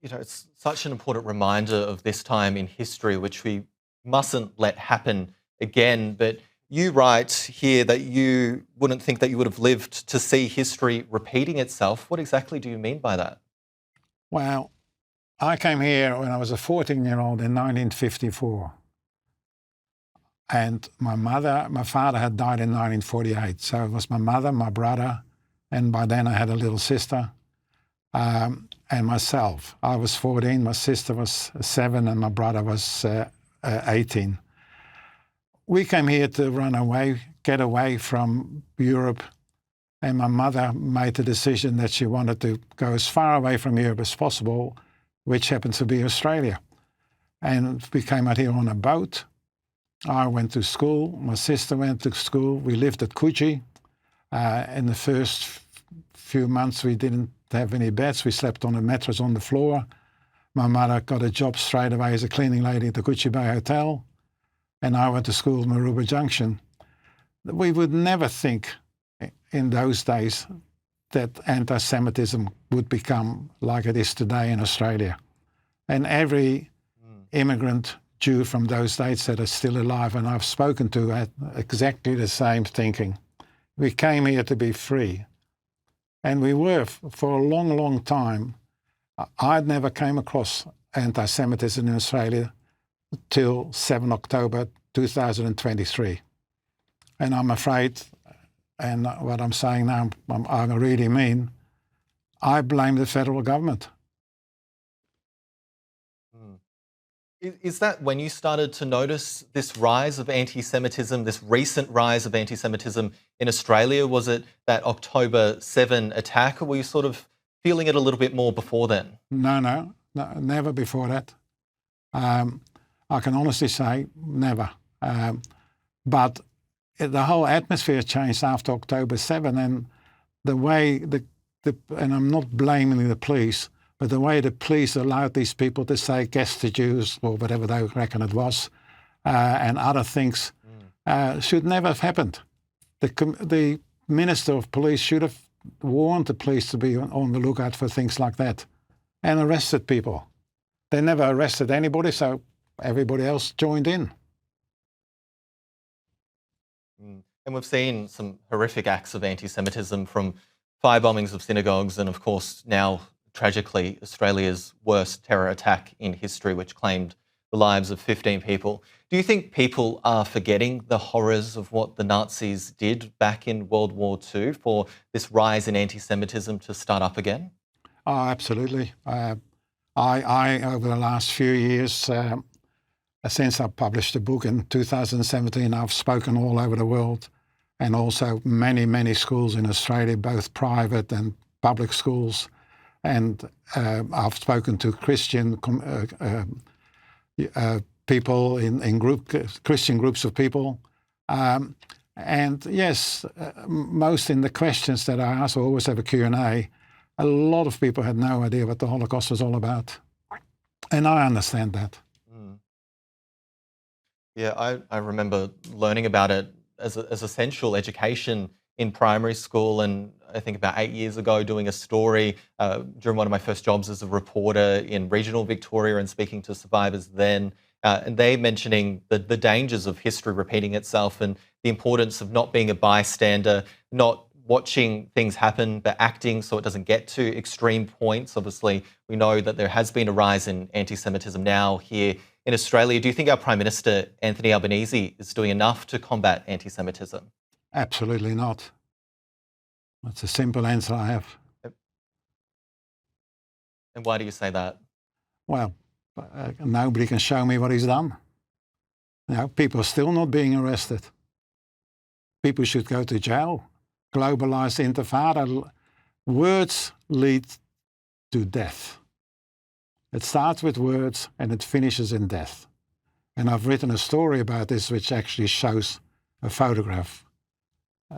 It's such an important reminder of this time in history, which we mustn't let happen again. But you write here that you wouldn't think that you would have lived to see history repeating itself. What exactly do you mean by that? Well, I came here when I was a 14-year-old in 1954. And my father had died in 1948. So it was my mother, my brother, and by then I had a little sister, and myself. I was 14, my sister was 7, and my brother was 18. We came here to run away, get away from Europe, and my mother made the decision that she wanted to go as far away from Europe as possible, which happens to be Australia. And we came out here on a boat. I went to school, my sister went to school, we lived at Coogee. In the first few months we didn't have any beds, we slept on a mattress on the floor. My mother got a job straight away as a cleaning lady at the Coogee Bay Hotel, and I went to school in Maroubra Junction. We would never think in those days that anti-Semitism would become like it is today in Australia. And every immigrant Jew from those days that are still alive, and I've spoken to, had exactly the same thinking. We came here to be free. And we were for a long, long time. I'd never came across anti-Semitism in Australia till 7 October 2023. And I'm afraid, and what I'm saying now, I really mean, I blame the federal government. Is that when you started to notice this rise of anti-Semitism, this recent rise of anti-Semitism in Australia? Was it that October 7 attack, or were you sort of feeling it a little bit more before then? No, never before that. I can honestly say never. But the whole atmosphere changed after October 7, and the way and I'm not blaming the police, but the way the police allowed these people to say "guess the Jews" or whatever they reckon it was, and other things, should never have happened. The Minister of Police should have warned the police to be on the lookout for things like that, and arrested people. They never arrested anybody, so everybody else joined in. And we've seen some horrific acts of anti-Semitism, from fire bombings of synagogues and, of course, now tragically, Australia's worst terror attack in history, which claimed the lives of 15 people. Do you think people are forgetting the horrors of what the Nazis did back in World War II for this rise in anti-Semitism to start up again? Oh, absolutely. I over the last few years, since I published the book in 2017, I've spoken all over the world, and also many, many schools in Australia, both private and public schools. And I've spoken to Christian people in Christian groups of people. And yes, most in the questions that I ask, I always have a Q&A. A lot of people had no idea what the Holocaust was all about. And I understand that. Yeah, I remember learning about it as essential education in primary school, and I think about 8 years ago doing a story during one of my first jobs as a reporter in regional Victoria and speaking to survivors then, and they mentioning the dangers of history repeating itself and the importance of not being a bystander, not watching things happen but acting so it doesn't get to extreme points. Obviously, we know that there has been a rise in anti-Semitism now here in Australia. Do you think our Prime Minister, Anthony Albanese, is doing enough to combat anti-Semitism? Absolutely not. That's a simple answer I have. And why do you say that? Well, nobody can show me what he's done. People are still not being arrested. People should go to jail. Globalized intifada. Words lead to death. It starts with words and it finishes in death. And I've written a story about this which actually shows a photograph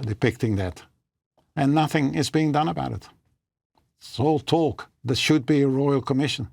depicting that. And nothing is being done about it. It's all talk. There should be a royal commission.